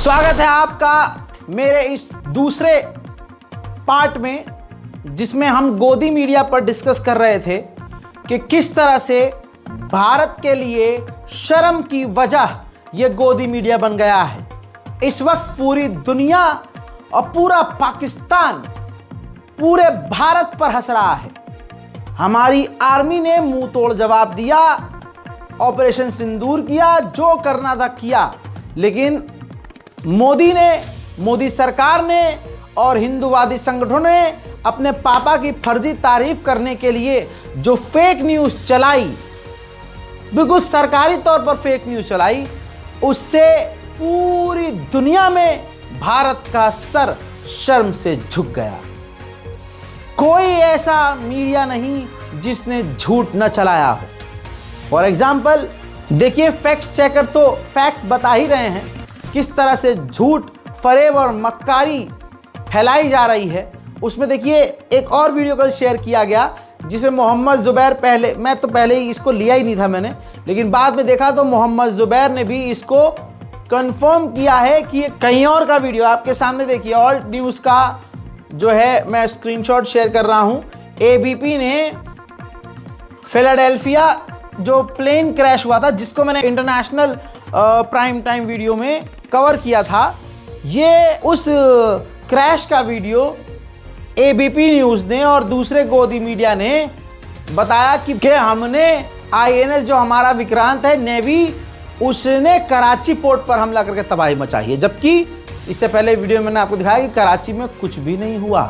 स्वागत है आपका मेरे इस दूसरे पार्ट में, जिसमें हम गोदी मीडिया पर डिस्कस कर रहे थे कि किस तरह से भारत के लिए शर्म की वजह यह गोदी मीडिया बन गया है। इस वक्त पूरी दुनिया और पूरा पाकिस्तान पूरे भारत पर हंस रहा है। हमारी आर्मी ने मुंह तोड़ जवाब दिया, ऑपरेशन सिंदूर किया, जो करना था किया, लेकिन मोदी सरकार ने और हिंदूवादी संगठनों ने अपने पापा की फर्जी तारीफ करने के लिए जो फेक न्यूज़ चलाई, बिल्कुल सरकारी तौर पर फेक न्यूज़ चलाई, उससे पूरी दुनिया में भारत का सर शर्म से झुक गया। कोई ऐसा मीडिया नहीं जिसने झूठ न चलाया हो। फॉर एग्जाम्पल देखिए, फैक्ट चेकर तो फैक्ट्स बता ही रहे हैं किस तरह से झूठ, फरेब और मक्कारी फैलाई जा रही है। उसमें देखिए एक और वीडियो कल शेयर किया गया जिसे मोहम्मद ज़ुबैर, मैं तो पहले ही इसको लिया ही नहीं था मैंने, लेकिन बाद में देखा तो मोहम्मद ज़ुबैर ने भी इसको कंफर्म किया है कि ये कहीं और का वीडियो। आपके सामने देखिए, ऑल्ट न्यूज़ का जो है मैं स्क्रीनशॉट शेयर कर रहा हूँ। एबीपी ने फिलाडेल्फिया जो प्लेन क्रैश हुआ था, जिसको मैंने इंटरनेशनल प्राइम टाइम वीडियो में कवर किया था, ये उस क्रैश का वीडियो एबीपी न्यूज़ ने और दूसरे गोदी मीडिया ने बताया कि हमने आईएनएस जो हमारा विक्रांत है नेवी, उसने कराची पोर्ट पर हमला करके तबाही मचाई है। जबकि इससे पहले वीडियो में मैंने आपको दिखाया कि कराची में कुछ भी नहीं हुआ।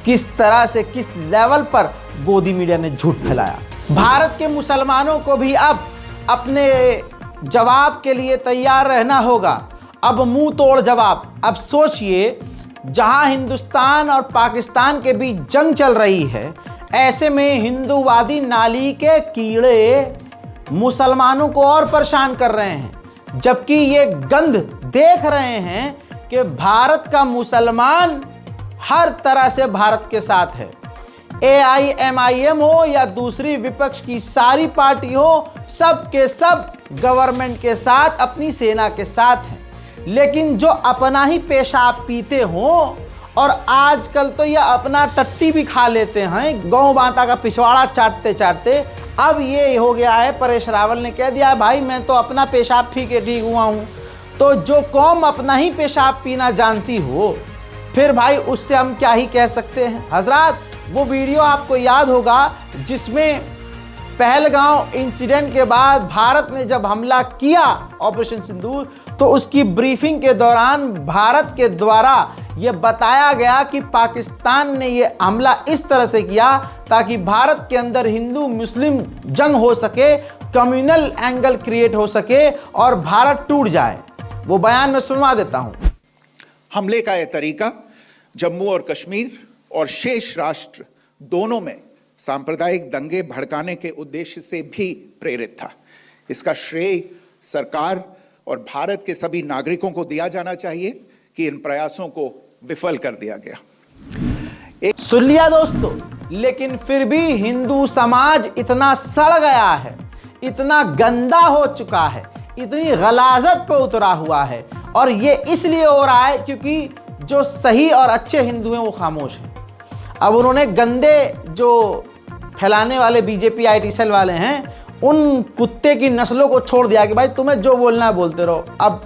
किस तरह से, किस लेवल पर गोदी मीडिया ने झूठ फैलाया। भारत के मुसलमानों को भी अब अपने जवाब के लिए तैयार रहना होगा। अब मुंह तोड़ जवाब। अब सोचिए, जहां हिंदुस्तान और पाकिस्तान के बीच जंग चल रही है, ऐसे में हिंदूवादी नाली के कीड़े मुसलमानों को और परेशान कर रहे हैं, जबकि ये गंध देख रहे हैं कि भारत का मुसलमान हर तरह से भारत के साथ है। AIMIM हो या दूसरी विपक्ष की सारी पार्टी हो, सब के सब गवर्नमेंट के साथ, अपनी सेना के साथ हैं। लेकिन जो अपना ही पेशाब पीते हों, और आजकल तो ये अपना टट्टी भी खा लेते हैं, गौ माता का पिछवाड़ा चाटते चाटते, अब ये हो गया है। परेश रावल ने कह दिया, भाई मैं तो अपना पेशाब पी के ठीक हुआ हूँ। तो जो कौम अपना ही पेशाब पीना जानती हो, फिर भाई उससे हम क्या ही कह सकते हैं। हजरात, वो वीडियो आपको याद होगा जिसमें पहलगांव इंसिडेंट के बाद भारत ने जब हमला किया ऑपरेशन सिंदूर, तो उसकी ब्रीफिंग के दौरान भारत के द्वारा यह बताया गया कि पाकिस्तान ने यह हमला इस तरह से किया ताकि भारत के अंदर हिंदू मुस्लिम जंग हो सके, कम्युनल एंगल क्रिएट हो सके और भारत टूट जाए। वो बयान मैं सुनवा देता हूं। हमले का यह तरीका जम्मू और कश्मीर और शेष राष्ट्र दोनों में सांप्रदायिक दंगे भड़काने के उद्देश्य से भी प्रेरित था। इसका श्रेय सरकार और भारत के सभी नागरिकों को दिया जाना चाहिए कि इन प्रयासों को विफल कर दिया गया। सुन लिया दोस्तों, लेकिन फिर भी हिंदू समाज इतना सड़ गया है, इतना गंदा हो चुका है, इतनी गलाजत पे उतरा हुआ है, और ये इसलिए हो रहा है क्योंकि जो सही और अच्छे हिंदू हैं वो खामोश हैं। अब उन्होंने गंदे जो फैलाने वाले बीजेपी IT सेल वाले हैं, उन कुत्ते की नस्लों को छोड़ दिया कि भाई तुम्हें जो बोलना है बोलते रहो। अब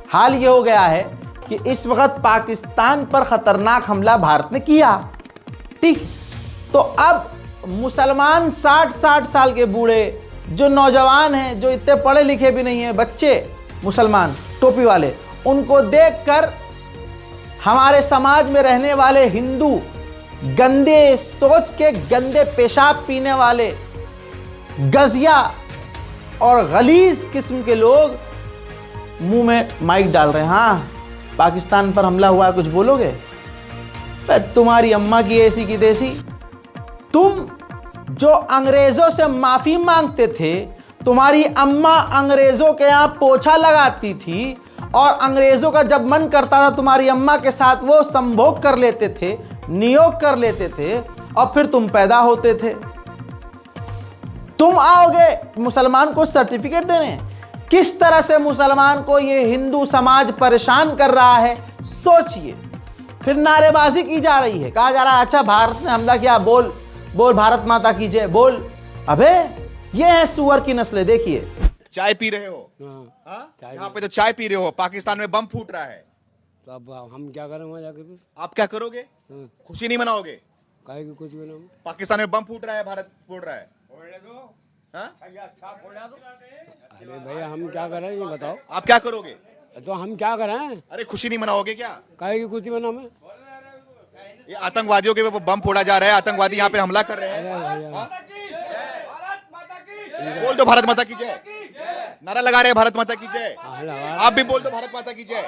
हाल ये हो गया है कि इस वक्त पाकिस्तान पर खतरनाक हमला भारत ने किया, ठीक। तो अब मुसलमान 60 साल के बूढ़े, जो नौजवान हैं, जो इतने पढ़े लिखे भी नहीं हैं, बच्चे मुसलमान टोपी वाले, उनको देखकर हमारे समाज में रहने वाले हिंदू, गंदे सोच के गंदे पेशाब पीने वाले गजिया और गलीज किस्म के लोग मुंह में माइक डाल रहे हैं। हाँ, पाकिस्तान पर हमला हुआ है, कुछ बोलोगे? तुम्हारी अम्मा की ऐसी की देसी। तुम जो अंग्रेजों से माफी मांगते थे, तुम्हारी अम्मा अंग्रेजों के यहाँ पोछा लगाती थी, और अंग्रेजों का जब मन करता था तुम्हारी अम्मा के साथ वो संभोग कर लेते थे, नियोग कर लेते थे, और फिर तुम पैदा होते थे। तुम आओगे मुसलमान को सर्टिफिकेट देने किस तरह से मुसलमान को ये हिंदू समाज परेशान कर रहा है, सोचिए। फिर नारेबाजी की जा रही है, कहा जा रहा है अच्छा भारत ने हमला किया, बोल बोल भारत माता की जय बोल। अबे ये है सुअर की नस्लें। देखिए, चाय पी रहे हो, यहाँ पे तो चाय पी रहे हो, पाकिस्तान में बम फूट रहा है, तो अब हम क्या करें वहाँ जाके फिर? आप क्या करोगे? खुशी नहीं मनाओगे? काहे की कुछ भी ना हो। पाकिस्तान में बम फूट रहा है, भारत फोड़ रहा है, हाँ? अरे भैया हम क्या करें ये बताओ, आप क्या करोगे? तो हम क्या करें? अरे खुशी नहीं मनाओगे क्या? काहे की कुछ भी ना में? ये आतंकवादियों के ऊपर बम फोड़ा जा रहा है, आतंकवादी यहाँ पे हमला कर रहे हैं। बोल दो भारत माता की जय, नारा लगा रहे हैं भारत माता की जय। आप भी बोल दो भारत माता की जय,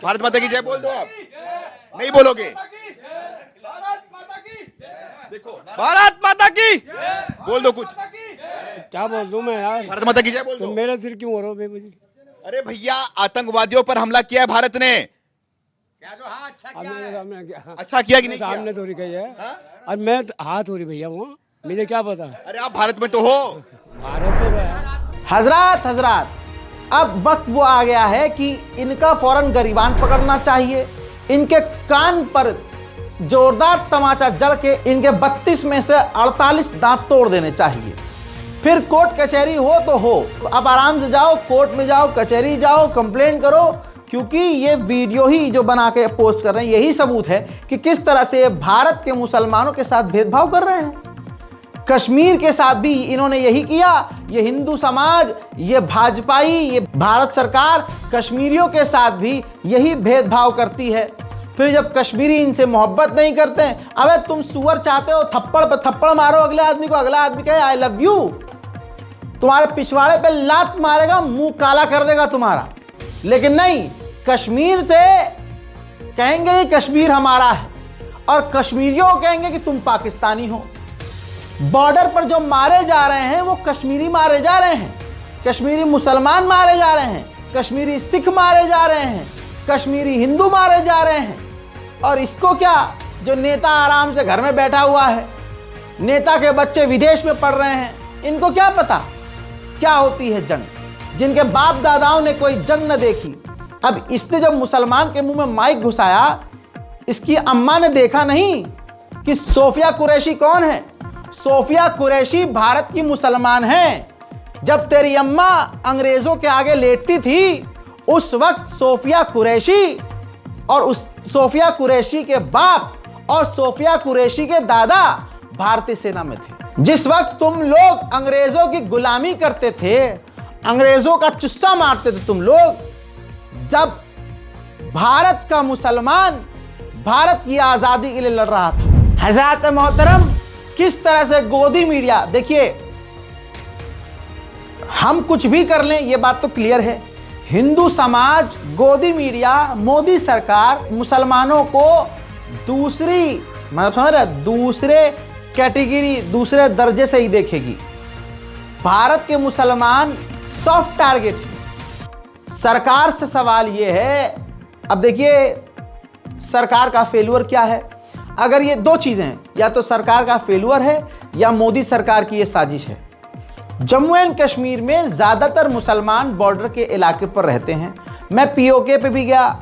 भारत माता की जय बोल दो। आप नहीं बोलोगे? देखो भारत माता की बोल दो, कुछ क्या बोल दूं मैं यार? भारत माता की जय बोल तुम दो। मेरे सिर क्यों हो रहे हो बेबुजी? अरे भैया आतंकवादियों पर हमला किया है भारत ने, अच्छा किया कि नहीं किया? सामने थोड़ी कही है, और मैं हाथ हो रही भैया वहाँ, मुझे क्या पता? अरे आप भारत में तो हो। भारत में तो है। हजरात अब वक्त वो आ गया है कि इनका फौरन गरिबान पकड़ना चाहिए, इनके कान पर जोरदार तमाचा जड़ के इनके 32 में से 48 दांत तोड़ देने चाहिए। फिर कोर्ट कचहरी हो तो हो, अब आराम से जाओ, कोर्ट में जाओ, कचहरी जाओ, कंप्लेन करो, क्योंकि ये वीडियो ही जो बना के पोस्ट कर रहे हैं यही सबूत है कि किस तरह से भारत के मुसलमानों के साथ भेदभाव कर रहे हैं। कश्मीर के साथ भी इन्होंने यही किया। ये हिंदू समाज, ये भाजपाई, ये भारत सरकार कश्मीरियों के साथ भी यही भेदभाव करती है। फिर जब कश्मीरी इनसे मोहब्बत नहीं करते हैं, अबे तुम सुअर चाहते हो थप्पड़ पे थप्पड़ मारो अगले आदमी को, अगला आदमी कहे आई लव यू, तुम्हारे पिछवाड़े पे लात मारेगा, मुंह काला कर देगा तुम्हारा। लेकिन नहीं, कश्मीर से कहेंगे कि कश्मीर हमारा है और कश्मीरियों को कहेंगे कि तुम पाकिस्तानी हो। बॉर्डर पर जो मारे जा रहे हैं वो कश्मीरी मारे जा रहे हैं, कश्मीरी मुसलमान मारे जा रहे हैं, कश्मीरी सिख मारे जा रहे हैं, कश्मीरी हिंदू मारे जा रहे हैं। और इसको क्या, जो नेता आराम से घर में बैठा हुआ है, नेता के बच्चे विदेश में पढ़ रहे हैं, इनको क्या पता क्या होती है जंग, जिनके बाप दादाओं ने कोई जंग न देखी। अब इसने जब मुसलमान के मुंह में माइक घुसाया, इसकी अम्मा ने देखा नहीं कि सोफिया कुरैशी कौन है। सोफिया कुरैशी भारत की मुसलमान है। जब तेरी अम्मा अंग्रेजों के आगे लेटती थी, उस वक्त सोफिया कुरैशी और उस सोफिया कुरैशी के बाप और सोफिया कुरैशी के दादा भारतीय सेना में थे। जिस वक्त तुम लोग अंग्रेजों की गुलामी करते थे, अंग्रेजों का चुस्सा मारते थे तुम लोग, जब भारत का मुसलमान भारत की आजादी के लिए लड़ रहा था। हज़रात मोहतरम, किस तरह से गोदी मीडिया, देखिए हम कुछ भी कर लें ये बात तो क्लियर है, हिंदू समाज, गोदी मीडिया, मोदी सरकार मुसलमानों को दूसरी, मतलब समझ रहे, दूसरे कैटेगरी, दूसरे दर्जे से ही देखेगी। भारत के मुसलमान सॉफ्ट टारगेट है। सरकार से सवाल ये है, अब देखिए सरकार का फेल्यूर क्या है। अगर ये दो चीज़ें हैं, या तो सरकार का फेल्यूर है या मोदी सरकार की ये साजिश है। जम्मू एंड कश्मीर में ज़्यादातर मुसलमान बॉर्डर के इलाके पर रहते हैं। मैं पीओके पे भी गया,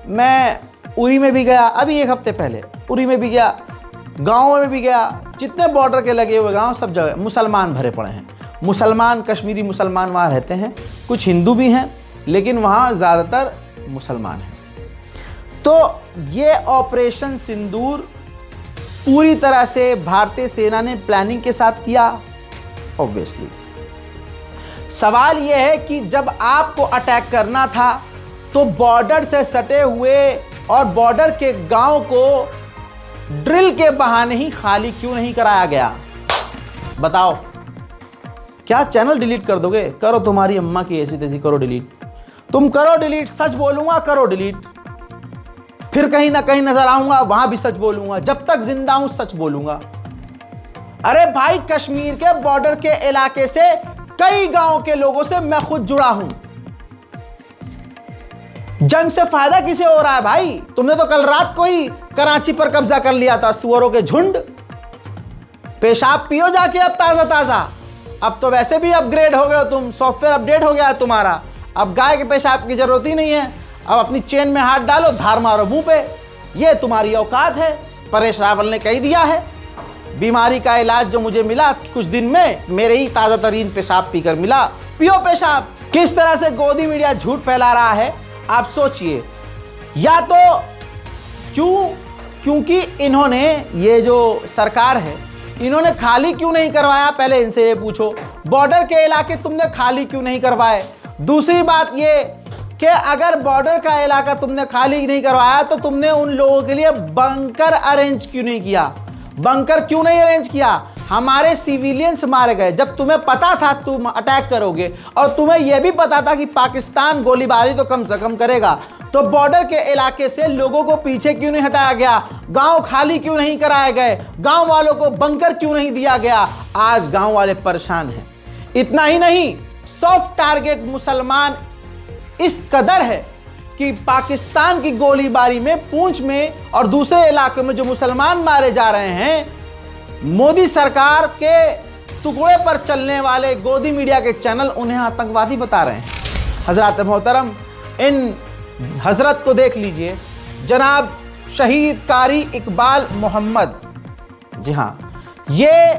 मैं उरी में भी गया, अभी एक हफ्ते पहले उरी में भी गया, गाँव में भी गया, जितने बॉर्डर के लगे हुए गाँव सब जगह मुसलमान भरे पड़े हैं। मुसलमान, कश्मीरी मुसलमान वहाँ रहते हैं, कुछ हिंदू भी हैं, लेकिन वहाँ ज़्यादातर मुसलमान हैं। तो ये ऑपरेशन सिंदूर पूरी तरह से भारतीय सेना ने प्लानिंग के साथ किया। ऑब्वियसली सवाल यह है कि जब आपको अटैक करना था तो बॉर्डर से सटे हुए और बॉर्डर के गांव को ड्रिल के बहाने ही खाली क्यों नहीं कराया गया? बताओ, क्या चैनल डिलीट कर दोगे? करो, तुम्हारी अम्मा की ऐसी तैसी करो डिलीट, तुम करो डिलीट, सच बोलूंगा करो डिलीट, फिर कहीं ना कहीं नजर आऊंगा वहां भी सच बोलूंगा, जब तक जिंदा हूं सच बोलूंगा। अरे भाई, कश्मीर के बॉर्डर के इलाके से कई गांवों के लोगों से मैं खुद जुड़ा हूं। जंग से फायदा किसे हो रहा है भाई? तुमने तो कल रात को ही कराची पर कब्जा कर लिया था, सुअरों के झुंड। पेशाब पियो जाके अब ताजा ताजा, अब तो वैसे भी अपग्रेड हो गए हो तुम, सॉफ्टवेयर अपडेट हो गया है तुम्हारा, अब गाय के पेशाब की जरूरत ही नहीं है। अब अपनी चेन में हाथ डालो, धार मारो मुंह पे, ये तुम्हारी औकात है। परेश रावल ने कह दिया है, बीमारी का इलाज जो मुझे मिला कुछ दिन में, मेरे ही ताजा तरीन पेशाब पीकर मिला, पियो पेशाब। किस तरह से गोदी मीडिया झूठ फैला रहा है आप सोचिए। या तो क्योंकि इन्होंने, ये जो सरकार है, इन्होंने खाली क्यों नहीं करवाया, पहले इनसे ये पूछो। बॉर्डर के इलाके तुमने खाली क्यों नहीं करवाए। दूसरी बात ये कि अगर बॉर्डर का इलाका तुमने खाली नहीं करवाया तो तुमने उन लोगों के लिए बंकर अरेंज क्यों नहीं किया। बंकर क्यों नहीं अरेंज किया। हमारे सिविलियंस मारे गए, जब तुम्हें पता था तुम अटैक करोगे और तुम्हें यह भी पता था कि पाकिस्तान गोलीबारी तो कम से कम करेगा, तो बॉर्डर के इलाके से लोगों को पीछे क्यों नहीं हटाया गया, गांव खाली क्यों नहीं कराए गए, गांव वालों को बंकर क्यों नहीं दिया गया। आज गांव वाले परेशान हैं। इतना ही नहीं, सॉफ्ट टारगेट मुसलमान इस कदर है कि पाकिस्तान की गोलीबारी में पूंछ में और दूसरे इलाकों में जो मुसलमान मारे जा रहे हैं, मोदी सरकार के टुकड़े पर चलने वाले गोदी मीडिया के चैनल उन्हें आतंकवादी बता रहे हैं। हजरत मोहतरम, इन हजरत को देख लीजिए, जनाब शहीद कारी इकबाल मोहम्मद, जी हाँ, ये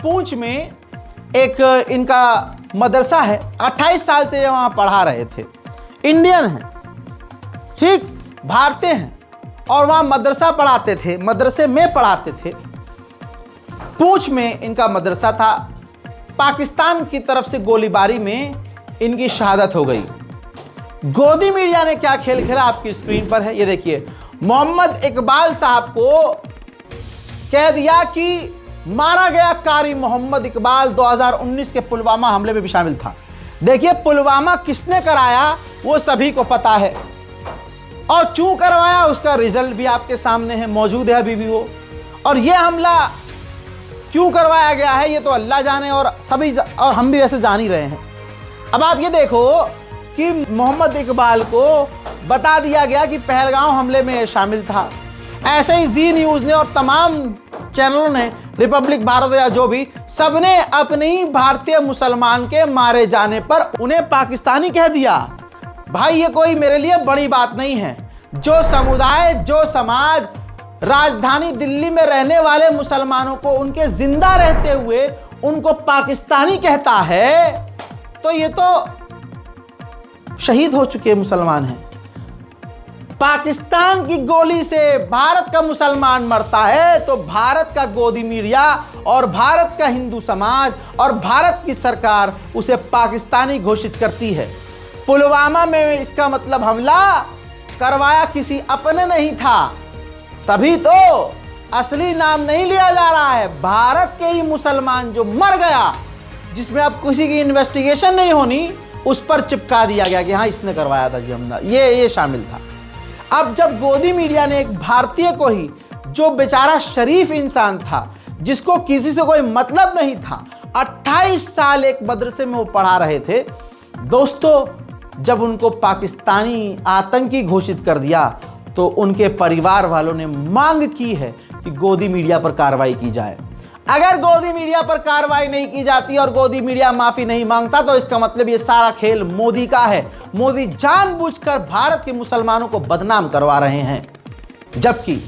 पूंछ में एक इनका मदरसा है, 28 साल से ये वहाँ पढ़ा रहे थे, इंडियन हैं, ठीक, भारतीय हैं, और वहाँ मदरसा पढ़ाते थे, मदरसे में पढ़ाते थे। पूंछ में इनका मदरसा था। पाकिस्तान की तरफ से गोलीबारी में इनकी शहादत हो गई। गोदी मीडिया ने क्या खेल खेला आपकी स्क्रीन पर है, ये देखिए। मोहम्मद इकबाल साहब को कह दिया कि मारा गया कारी मोहम्मद इकबाल 2019 के पुलवामा हमले में भी शामिल था। देखिए, पुलवामा किसने कराया वो सभी को पता है, और क्यों करवाया उसका रिजल्ट भी आपके सामने है, मौजूद है अभी भी वो। और ये हमला क्यों करवाया गया है ये तो अल्लाह जाने, और सभी और हम भी वैसे जान ही रहे हैं। अब आप ये देखो कि मोहम्मद इकबाल को बता दिया गया कि पहलगांव हमले में शामिल था। ऐसे ही जी न्यूज़ ने और तमाम चैनलों ने, रिपब्लिक भारत या जो भी, सबने अपनी भारतीय मुसलमान के मारे जाने पर उन्हें पाकिस्तानी कह दिया। भाई ये कोई मेरे लिए बड़ी बात नहीं है। जो समुदाय, जो समाज राजधानी दिल्ली में रहने वाले मुसलमानों को उनके जिंदा रहते हुए उनको पाकिस्तानी कहता है, तो ये तो शहीद हो चुके मुसलमान हैं। पाकिस्तान की गोली से भारत का मुसलमान मरता है तो भारत का गोदी मीडिया और भारत का हिंदू समाज और भारत की सरकार उसे पाकिस्तानी घोषित करती है। पुलवामा में इसका मतलब हमला करवाया किसी अपने नहीं था, तभी तो असली नाम नहीं लिया जा रहा है। भारत के ही मुसलमान जो मर गया, जिसमें अब किसी की इन्वेस्टिगेशन नहीं होनी, उस पर चिपका दिया गया कि हाँ इसने करवाया था जी हमला, ये शामिल था। अब जब गोदी मीडिया ने एक भारतीय को ही, जो बेचारा शरीफ इंसान था, जिसको किसी से कोई मतलब नहीं था, 28 साल एक मदरसे में वो पढ़ा रहे थे, दोस्तों, जब उनको पाकिस्तानी आतंकी घोषित कर दिया तो उनके परिवार वालों ने मांग की है कि गोदी मीडिया पर कार्रवाई की जाए। अगर गोदी मीडिया पर कार्रवाई नहीं की जाती और गोदी मीडिया माफी नहीं मांगता तो इसका मतलब ये सारा खेल मोदी का है। मोदी जानबूझकर भारत के मुसलमानों को बदनाम करवा रहे हैं, जबकि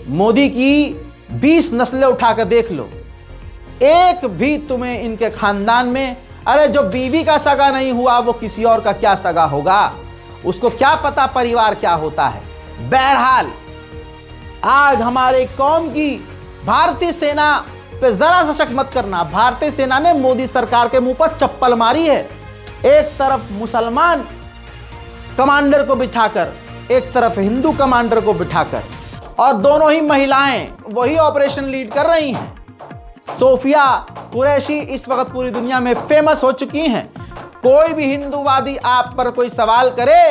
मोदी की 20 नस्लें उठाकर देख लो, एक भी तुम्हें इनके खानदान में, अरे जो बीवी का सगा नहीं हुआ वो किसी और का क्या सगा होगा, उसको क्या पता परिवार क्या होता है। बहरहाल, आज हमारे कौम की भारतीय सेना पे जरा सा शक मत करना। भारतीय सेना ने मोदी सरकार के मुंह पर चप्पल मारी है। एक तरफ मुसलमान कमांडर को बिठाकर, एक तरफ हिंदू कमांडर को बिठाकर, और दोनों ही महिलाएं वही ऑपरेशन लीड कर रही हैं। सोफिया कुरैशी इस वक्त पूरी दुनिया में फेमस हो चुकी हैं। कोई भी हिंदूवादी आप पर कोई सवाल करे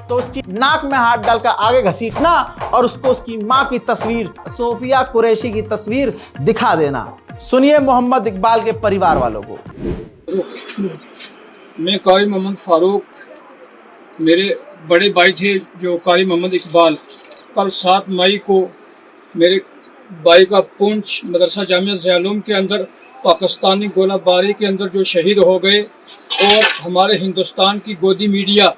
तो उसकी नाक में हाथ डालकर आगे घसीटना और उसको उसकी मां की तस्वीर, सोफिया कुरैशी की तस्वीर दिखा देना। सुनिए मोहम्मद इकबाल के परिवार वालों को। मैं कारी मोहम्मद फारूक, मेरे बड़े भाई थे जो कारी मोहम्मद इकबाल, कल 7 मई को मेरे भाई का पूंछ मदरसा जामिया ज़ियाउल उलूम के अंदर पाकिस्तानी गोलाबारी के अंदर जो शहीद हो गए, और हमारे हिंदुस्तान की गोदी मीडिया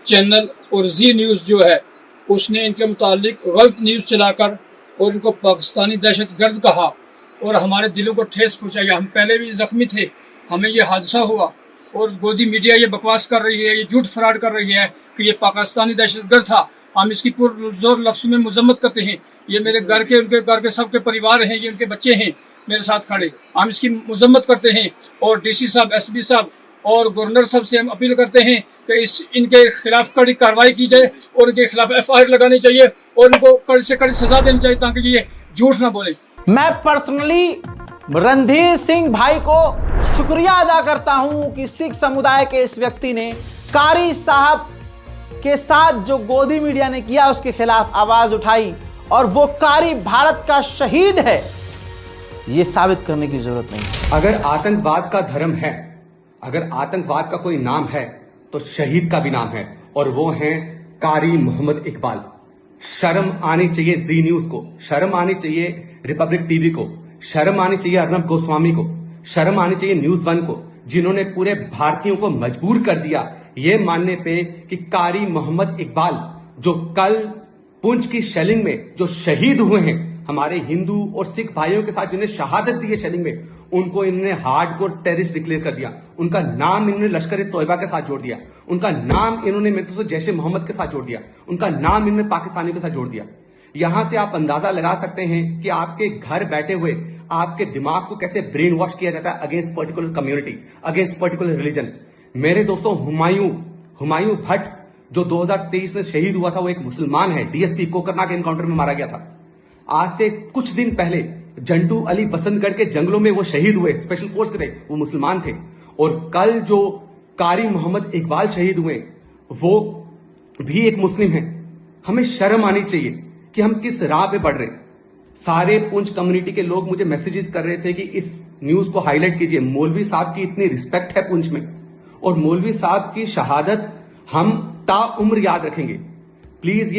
चैनल और जी न्यूज़ जो है उसने इनके मुतालिक गलत न्यूज़ चलाकर और इनको पाकिस्तानी दहशतगर्द कहा और हमारे दिलों को ठेस पहुँचाई। हम पहले भी जख्मी थे, हमें ये हादसा हुआ और गोदी मीडिया ये बकवास कर रही है, ये झूठ फराड कर रही है कि ये पाकिस्तानी दहशतगर्द था। हम इसकी पुरजोर लफ्ज़ों में मजम्मत करते हैं। ये मेरे घर के, उनके घर के सबके परिवार हैं, ये उनके बच्चे हैं मेरे साथ खड़े, हम इसकी मजम्मत करते हैं। और डीसी साहब, एसपी साहब और गवर्नर साहब से हम अपील करते हैं कि इनके खिलाफ कड़ी कार्रवाई की जाए और इनके खिलाफ FIR लगानी चाहिए और इनको कड़ी से कड़ी सजा देनी चाहिए ताकि ये झूठ ना बोले। मैं पर्सनली रणधीर सिंह भाई को शुक्रिया अदा करता हूं कि सिख समुदाय के इस व्यक्ति ने कारी साहब के साथ जो गोदी मीडिया ने किया उसके खिलाफ आवाज उठाई और वो कारी भारत का शहीद है, ये साबित करने की जरूरत नहीं। अगर आतंकवाद का धर्म है, अगर आतंकवाद का कोई नाम है तो शहीद का भी नाम है, और वो हैं कारी मोहम्मद इकबाल। शर्म आनी चाहिए जी न्यूज को, शर्म आनी चाहिए रिपब्लिक टीवी को, शर्म आनी चाहिए अर्नब गोस्वामी को, शर्म आनी चाहिए न्यूज 1 को, जिन्होंने पूरे भारतीयों को मजबूर कर दिया ये मानने पे कि कारी मोहम्मद इकबाल जो कल पुंछ की शेलिंग में जो शहीद हुए हैं, हमारे हिंदू और सिख भाइयों के साथ जिन्हें शहादत दी है शेलिंग में, उनको इन्होंने हार्डकोर टेररिस्ट डिक्लेयर कर दिया। उनका नाम इन्होंने लश्कर तोयबा के साथ जोड़ दिया, उनका नाम इन्होंने मेरे तो जैश ए मोहम्मद के साथ जोड़ दिया, उनका नाम इन्होंने पाकिस्तानियों के साथ जोड़ दिया। यहां से आप अंदाजा लगा सकते हैं कि आपके घर बैठे हुए आपके दिमाग को कैसे ब्रेन वॉश किया जाता है against particular community, against particular religion. मेरे दोस्तों, हुमायूं भट्ट जो 2023 में शहीद हुआ था, वो एक मुसलमान है, डीएसपी कोकरनाग एनकाउंटर में मारा गया था। आज से कुछ दिन पहले जंटू अली बसंतगढ़ के जंगलों में वो शहीद हुए, स्पेशल फोर्स के थे, वो मुसलमान थे। और कल जो कारी मोहम्मद इकबाल शहीद हुए वो भी एक मुस्लिम है। हमें शर्म आनी चाहिए कि हम किस राह पे बढ़ रहे हैं। सारे पुंछ कम्युनिटी के लोग मुझे मैसेजेस कर रहे थे कि इस न्यूज को हाईलाइट कीजिए। मौलवी साहब की इतनी रिस्पेक्ट है पुंछ में, और मौलवी साहब की शहादत हम ताउम्र याद रखेंगे। प्लीज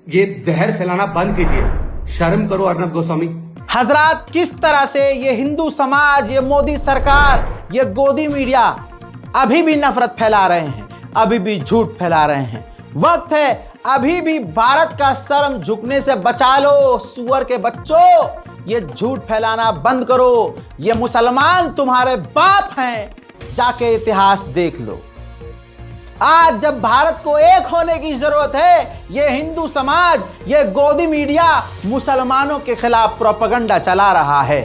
ये जहर फैलाना बंद कीजिए, शर्म करो अर्नब गोस्वामी। हजरात, किस तरह से ये हिंदू समाज, ये मोदी सरकार, ये गोदी मीडिया अभी भी नफरत फैला रहे हैं, अभी भी झूठ फैला रहे हैं। वक्त है अभी भी भारत का शर्म झुकने से बचा लो। सुअर के बच्चों, ये झूठ फैलाना बंद करो। ये मुसलमान तुम्हारे बाप हैं, जाके इतिहास देख लो। आज जब भारत को एक होने की जरूरत है, ये हिंदू समाज, ये गोदी मीडिया मुसलमानों के खिलाफ प्रोपेगेंडा चला रहा है।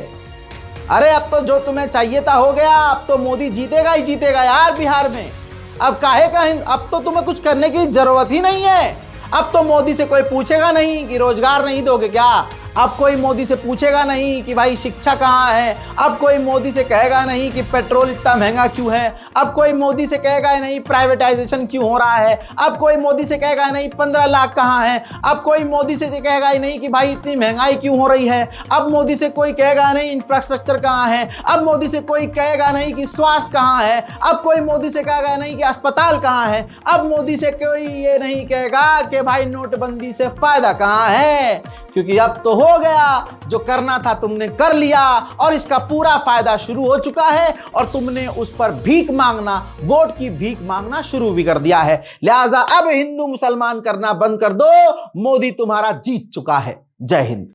अरे अब तो जो तुम्हें चाहिए था हो गया, अब तो मोदी जीतेगा ही जीतेगा यार बिहार में। अब काहे का अब तो तुम्हें कुछ करने की जरूरत ही नहीं है। अब तो मोदी से कोई पूछेगा नहीं कि रोजगार नहीं दोगे क्या, अब कोई मोदी से पूछेगा नहीं कि भाई शिक्षा कहाँ है, अब कोई मोदी से कहेगा नहीं कि पेट्रोल इतना महंगा क्यों है, अब कोई मोदी से कहेगा नहीं प्राइवेटाइजेशन क्यों हो रहा है, अब कोई मोदी से कहेगा नहीं 15 लाख कहाँ है, अब कोई मोदी से कहेगा ही नहीं कि भाई इतनी महंगाई क्यों हो रही है, अब मोदी से कोई कहेगा नहीं इंफ्रास्ट्रक्चर कहाँ है, अब मोदी से कोई कहेगा नहीं कि स्वास्थ्य कहाँ है, अब कोई मोदी से कहेगा नहीं कि अस्पताल कहाँ है, अब मोदी से कोई ये नहीं कहेगा कि भाई नोटबंदी से फायदा कहाँ है, क्योंकि अब तो हो गया, जो करना था तुमने कर लिया और इसका पूरा फायदा शुरू हो चुका है और तुमने उस पर भीख मांगना, वोट की भीख मांगना शुरू भी कर दिया है। लिहाजा अब हिंदू मुसलमान करना बंद कर दो, मोदी तुम्हारा जीत चुका है। जय हिंद।